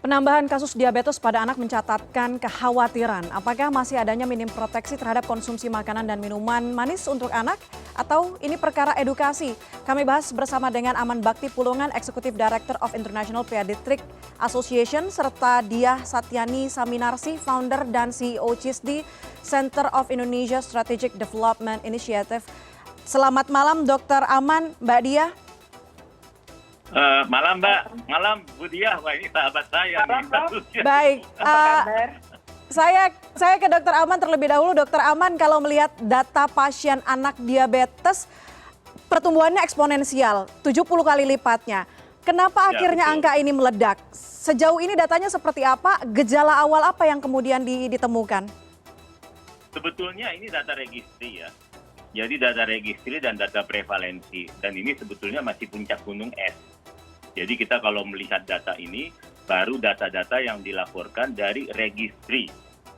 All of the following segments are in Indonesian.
Penambahan kasus diabetes pada anak mencatatkan kekhawatiran apakah masih adanya minim proteksi terhadap konsumsi makanan dan minuman manis untuk anak atau ini perkara edukasi. Kami bahas bersama dengan Aman Bakti Pulungan, Executive Director of International Pediatric Association, serta Diah Satyani Saminarsi, Founder dan CEO CISDI, Center of Indonesia Strategic Development Initiative. Selamat malam Dr. Aman, Mbak Diah. Malam Mbak, malam Bu Diah, wah ini sahabat saya nih. Baik, saya ke Dr. Aman terlebih dahulu. Dr. Aman, kalau melihat data pasien anak diabetes, pertumbuhannya eksponensial, 70 kali lipatnya. Kenapa akhirnya betul. angka ini meledak? Sejauh ini datanya seperti apa? Gejala awal apa yang kemudian ditemukan? Sebetulnya ini data registri ya. Jadi data registri dan data prevalensi. Dan ini sebetulnya masih puncak gunung es. Jadi kita kalau melihat data ini, baru data-data yang dilaporkan dari registri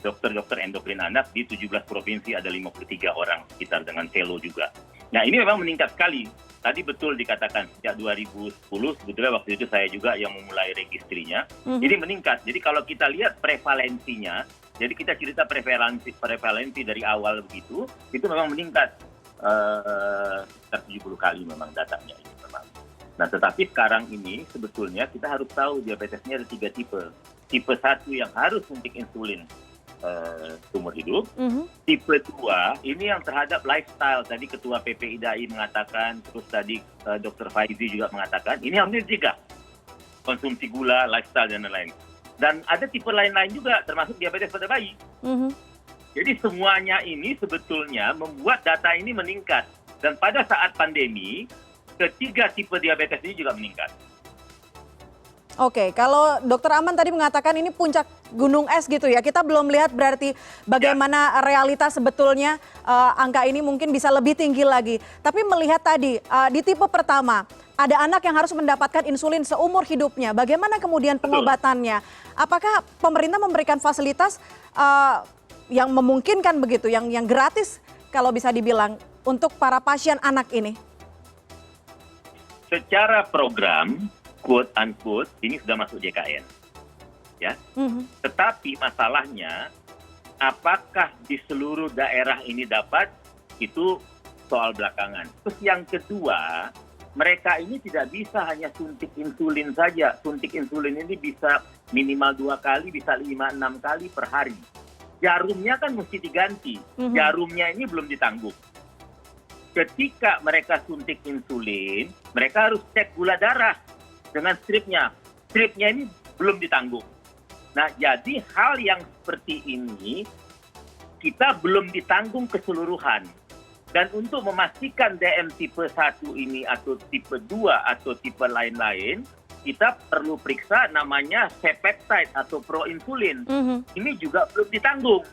dokter-dokter endokrin anak di 17 provinsi, ada 53 orang sekitar dengan selo juga. Nah ini memang meningkat sekali. Tadi betul dikatakan sejak 2010, sebetulnya waktu itu saya juga yang memulai registrinya. Jadi meningkat. Jadi kalau kita lihat prevalensinya, jadi kita cerita prevalensi dari awal begitu, itu memang meningkat sekitar 70 kali memang datanya ini memang. Nah tetapi sekarang ini sebetulnya kita harus tahu diabetesnya ada 3 tipe. Tipe 1 yang harus suntik insulin seumur hidup. Tipe 2 ini yang terhadap lifestyle. Tadi Ketua PPIDAI mengatakan, terus tadi Dr. Faizi juga mengatakan, ini harus dicegah. Konsumsi gula, lifestyle dan lain-lain. Dan ada tipe lain-lain juga termasuk diabetes pada bayi. Jadi semuanya ini sebetulnya membuat data ini meningkat. Dan pada saat pandemi, ketiga tipe diabetes ini juga meningkat. Oke, kalau Dr. Aman tadi mengatakan ini puncak gunung es gitu ya, kita belum lihat berarti bagaimana realitas sebetulnya angka ini mungkin bisa lebih tinggi lagi. Tapi melihat tadi di tipe pertama, ada anak yang harus mendapatkan insulin seumur hidupnya. Bagaimana kemudian pengobatannya? Apakah pemerintah memberikan fasilitas yang memungkinkan begitu, yang gratis kalau bisa dibilang untuk para pasien anak ini? Secara program, quote unquote, ini sudah masuk JKN. Ya. Tetapi masalahnya, apakah di seluruh daerah ini dapat, itu soal belakangan. Terus yang kedua, mereka ini tidak bisa hanya suntik insulin saja. Suntik insulin ini bisa minimal 2 kali, bisa 5-6 kali per hari. Jarumnya kan mesti diganti. Jarumnya ini belum ditanggung. Ketika mereka suntik insulin, mereka harus cek gula darah dengan stripnya. Stripnya ini belum ditanggung. Nah, jadi hal yang seperti ini kita belum ditanggung keseluruhan. Dan untuk memastikan DM tipe 1 ini atau tipe 2 atau tipe lain-lain, kita perlu periksa namanya C-peptide atau proinsulin. Ini juga belum ditanggung.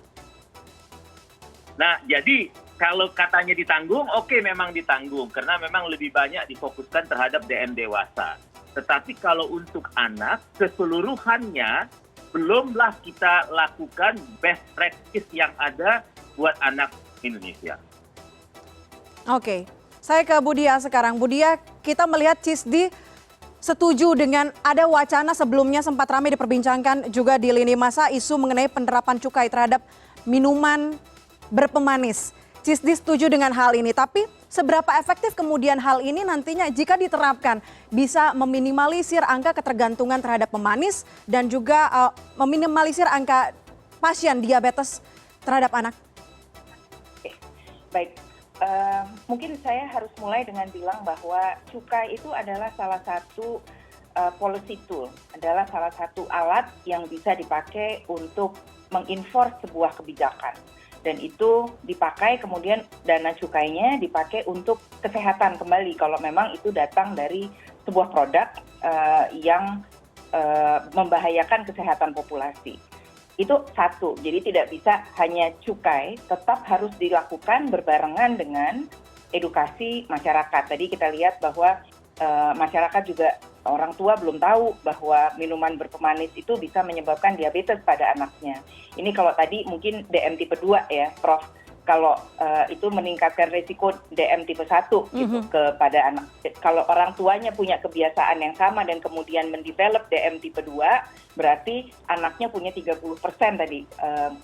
Nah, jadi kalau katanya ditanggung, oke memang ditanggung. Karena memang lebih banyak difokuskan terhadap DM dewasa. Tetapi kalau untuk anak, keseluruhannya belumlah kita lakukan best practice yang ada buat anak Indonesia. Oke, saya ke Bu Diah sekarang. Bu Diah, kita melihat CISDI setuju dengan ada wacana sebelumnya sempat ramai diperbincangkan juga di lini masa isu mengenai penerapan cukai terhadap minuman berpemanis. CISDI setuju dengan hal ini, tapi seberapa efektif kemudian hal ini nantinya jika diterapkan bisa meminimalisir angka ketergantungan terhadap pemanis dan juga meminimalisir angka pasien diabetes terhadap anak? Baik, mungkin saya harus mulai dengan bilang bahwa cukai itu adalah salah satu policy tool, adalah salah satu alat yang bisa dipakai untuk mengenforce sebuah kebijakan. Dan itu dipakai kemudian dana cukainya dipakai untuk kesehatan kembali kalau memang itu datang dari sebuah produk yang membahayakan kesehatan populasi. Itu satu, jadi tidak bisa hanya cukai, tetap harus dilakukan berbarengan dengan edukasi masyarakat. Tadi kita lihat bahwa masyarakat juga orang tua belum tahu bahwa minuman berpemanis itu bisa menyebabkan diabetes pada anaknya. Ini kalau tadi mungkin DM tipe 2 ya, Prof. kalau itu meningkatkan risiko DM tipe 1 gitu kepada anak. Kalau orang tuanya punya kebiasaan yang sama dan kemudian mendevelop DM tipe 2, berarti anaknya punya 30% tadi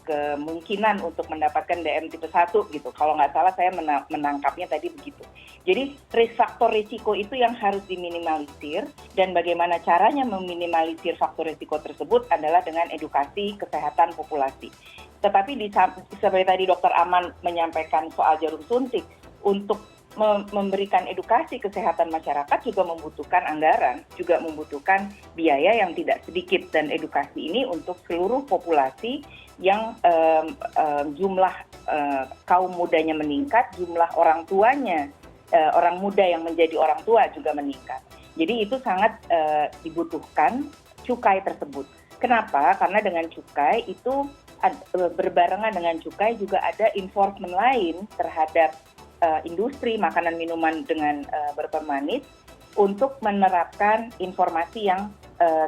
kemungkinan untuk mendapatkan DM tipe 1 gitu. Kalau nggak salah saya menangkapnya tadi begitu. Jadi faktor risiko itu yang harus diminimalisir, dan bagaimana caranya meminimalisir faktor risiko tersebut adalah dengan edukasi kesehatan populasi. Tetapi seperti tadi Dr. Aman menyampaikan soal jarum suntik, untuk memberikan edukasi kesehatan masyarakat juga membutuhkan anggaran, juga membutuhkan biaya yang tidak sedikit, dan edukasi ini untuk seluruh populasi yang jumlah kaum mudanya meningkat, jumlah orang tuanya, orang muda yang menjadi orang tua juga meningkat. Jadi itu sangat dibutuhkan cukai tersebut. Kenapa? Karena dengan cukai itu berbarengan dengan cukai juga ada enforcement lain terhadap industri makanan minuman dengan berpermanis untuk menerapkan informasi yang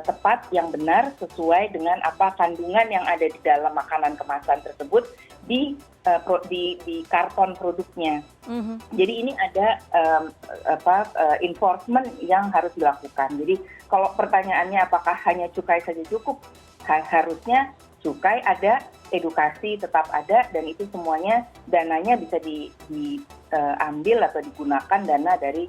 tepat, yang benar, sesuai dengan apa kandungan yang ada di dalam makanan kemasan tersebut di karton produknya. Jadi ini ada enforcement yang harus dilakukan. Jadi kalau pertanyaannya apakah hanya cukai saja cukup, harusnya cukai ada, edukasi tetap ada, dan itu semuanya dananya bisa diambil atau digunakan dana dari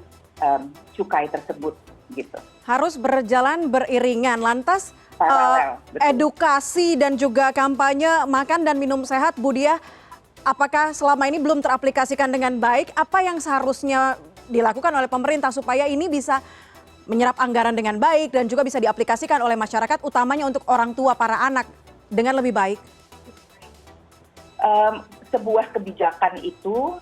cukai tersebut gitu. Harus berjalan beriringan. Lantas edukasi dan juga kampanye makan dan minum sehat, Bu Diah, apakah selama ini belum teraplikasikan dengan baik? Apa yang seharusnya dilakukan oleh pemerintah supaya ini bisa menyerap anggaran dengan baik dan juga bisa diaplikasikan oleh masyarakat, utamanya untuk orang tua, para anak, dengan lebih baik? Sebuah kebijakan itu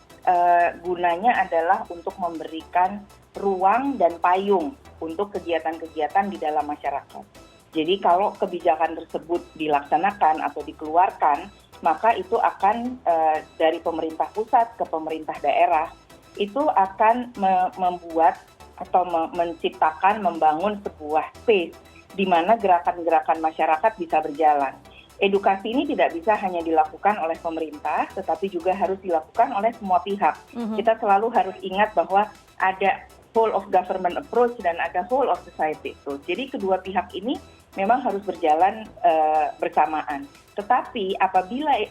gunanya adalah untuk memberikan ruang dan payung untuk kegiatan-kegiatan di dalam masyarakat. Jadi kalau kebijakan tersebut dilaksanakan atau dikeluarkan, maka itu akan dari pemerintah pusat ke pemerintah daerah, itu akan membuat atau menciptakan, membangun sebuah space di mana gerakan-gerakan masyarakat bisa berjalan. Edukasi ini tidak bisa hanya dilakukan oleh pemerintah, tetapi juga harus dilakukan oleh semua pihak. Kita selalu harus ingat bahwa ada whole of government approach dan ada whole of society approach. Jadi kedua pihak ini memang harus berjalan bersamaan. Tetapi apabila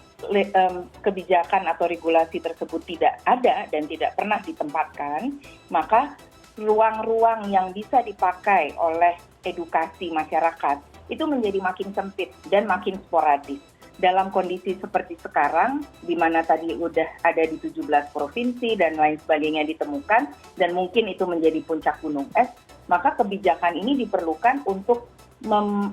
kebijakan atau regulasi tersebut tidak ada dan tidak pernah ditempatkan, maka ruang-ruang yang bisa dipakai oleh edukasi masyarakat itu menjadi makin sempit dan makin sporadis. Dalam kondisi seperti sekarang, di mana tadi udah ada di 17 provinsi dan lain sebagainya ditemukan, dan mungkin itu menjadi puncak gunung es, maka kebijakan ini diperlukan untuk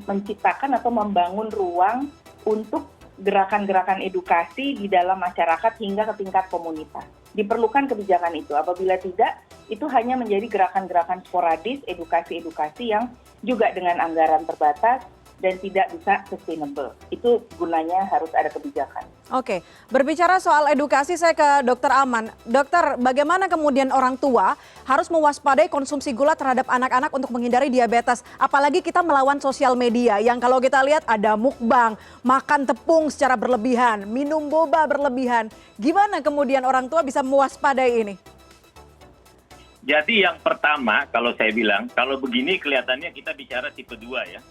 menciptakan atau membangun ruang untuk gerakan-gerakan edukasi di dalam masyarakat hingga ke tingkat komunitas. Diperlukan kebijakan itu. Apabila tidak, itu hanya menjadi gerakan-gerakan sporadis, edukasi-edukasi yang juga dengan anggaran terbatas dan tidak bisa sustainable. Itu gunanya harus ada kebijakan. Oke, berbicara soal edukasi, saya ke Dr. Aman. Dokter, bagaimana kemudian orang tua harus mewaspadai konsumsi gula terhadap anak-anak untuk menghindari diabetes? Apalagi kita melawan sosial media yang kalau kita lihat ada mukbang, makan tepung secara berlebihan, minum boba berlebihan. Gimana kemudian orang tua bisa mewaspadai ini? Jadi yang pertama, kalau saya bilang, kalau begini kelihatannya kita bicara tipe 2 ya.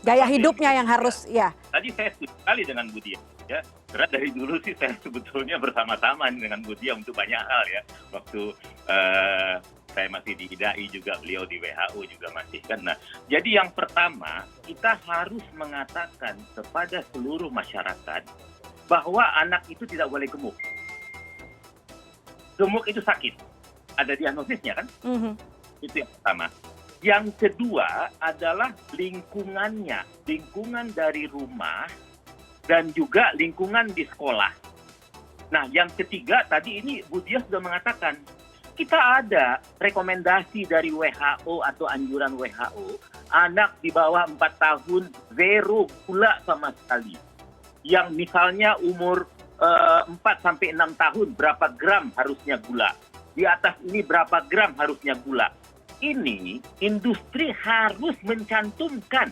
Gaya hidupnya yang harus, ya. Tadi saya setuju sekali dengan Bu Diah. Ya, karena dari dulu sih saya sebetulnya bersama-sama dengan Bu Diah untuk banyak hal ya. Waktu saya masih di IDAI juga, beliau di WHO juga masih kan. Nah, jadi yang pertama, kita harus mengatakan kepada seluruh masyarakat bahwa anak itu tidak boleh gemuk. Gemuk itu sakit. Ada diagnosisnya kan? Itu yang pertama. Yang kedua adalah lingkungannya, lingkungan dari rumah dan juga lingkungan di sekolah. Nah, yang ketiga tadi ini Bu Diah sudah mengatakan, kita ada rekomendasi dari WHO atau anjuran WHO, anak di bawah 4 tahun zero gula sama sekali. Yang misalnya umur 4 sampai 6 tahun berapa gram harusnya gula. Di atas ini berapa gram harusnya gula. Ini industri harus mencantumkan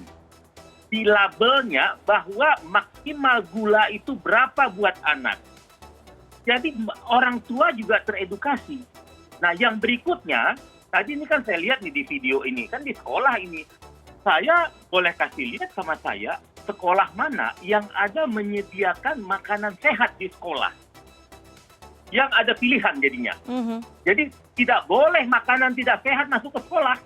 di labelnya bahwa maksimal gula itu berapa buat anak. Jadi orang tua juga teredukasi. Nah, yang berikutnya, tadi ini kan saya lihat nih di video ini, kan di sekolah ini, saya boleh kasih lihat sama saya, sekolah mana yang ada menyediakan makanan sehat di sekolah. Yang ada pilihan jadinya. Jadi tidak boleh makanan tidak sehat masuk ke sekolah.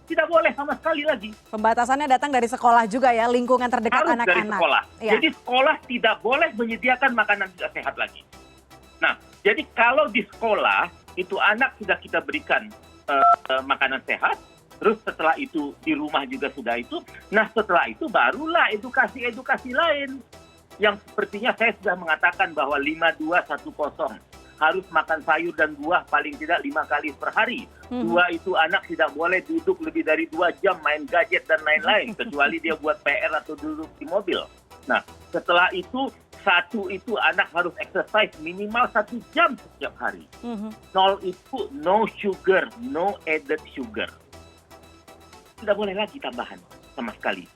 Tidak boleh sama sekali lagi. Pembatasannya datang dari sekolah juga ya, lingkungan terdekat Harus anak-anak. dari sekolah. Ya. Jadi sekolah tidak boleh menyediakan makanan tidak sehat lagi. Nah, jadi kalau di sekolah itu anak sudah kita berikan makanan sehat, terus setelah itu di rumah juga sudah itu. Nah, setelah itu barulah edukasi-edukasi lain yang sepertinya saya sudah mengatakan bahwa 5210 harus makan sayur dan buah paling tidak 5 kali per hari. 2 itu anak tidak boleh duduk lebih dari 2 jam main gadget dan lain-lain, kecuali dia buat PR atau duduk di mobil. Nah, setelah itu 1 itu anak harus exercise minimal 1 jam setiap hari. 0 itu no sugar, no added sugar. Tidak boleh lagi tambahan sama sekali.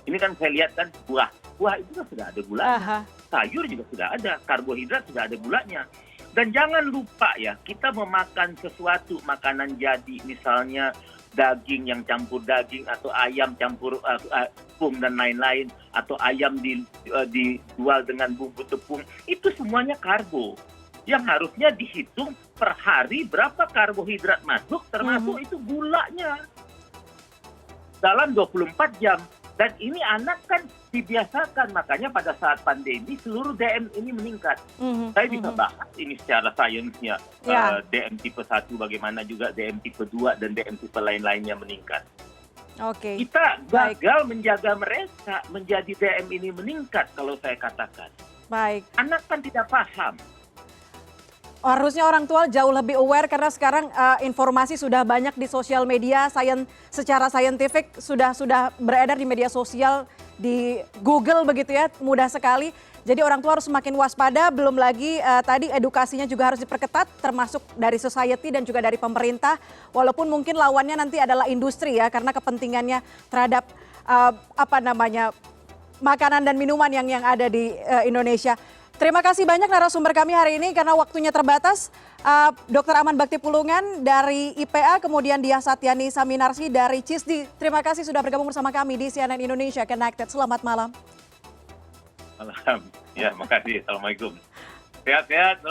Ini kan saya lihat kan buah. Buah itu kan sudah ada gulanya. Sayur juga sudah ada, karbohidrat sudah ada gulanya. Dan jangan lupa ya, kita memakan sesuatu makanan jadi, misalnya daging yang campur daging atau ayam campur tepung dan lain-lain, atau ayam dijual dengan bumbu tepung, itu semuanya karbo. Yang harusnya dihitung per hari berapa karbohidrat masuk, termasuk itu gulanya. Dalam 24 jam. Dan ini anak kan dibiasakan, makanya pada saat pandemi seluruh DM ini meningkat. Saya bisa bahas ini secara sainsnya, DM tipe 1 bagaimana juga DM tipe 2 dan DM tipe lain-lainnya meningkat. Kita gagal menjaga mereka menjadi DM ini meningkat kalau saya katakan. Anak kan tidak paham. Harusnya orang tua jauh lebih aware karena sekarang informasi sudah banyak di sosial media, secara saintifik sudah beredar di media sosial, di Google begitu ya, mudah sekali. Jadi orang tua harus semakin waspada, belum lagi tadi edukasinya juga harus diperketat, termasuk dari society dan juga dari pemerintah. Walaupun mungkin lawannya nanti adalah industri ya, karena kepentingannya terhadap makanan dan minuman yang ada di Indonesia. Terima kasih banyak narasumber kami hari ini karena waktunya terbatas. Dr. Aman Bakti Pulungan dari IPA, kemudian Diah Satyani Saminarsi dari CISDI. Terima kasih sudah bergabung bersama kami di CNN Indonesia Connected. Selamat malam. Malam. Ya, makasih. Assalamualaikum. Sehat-sehat.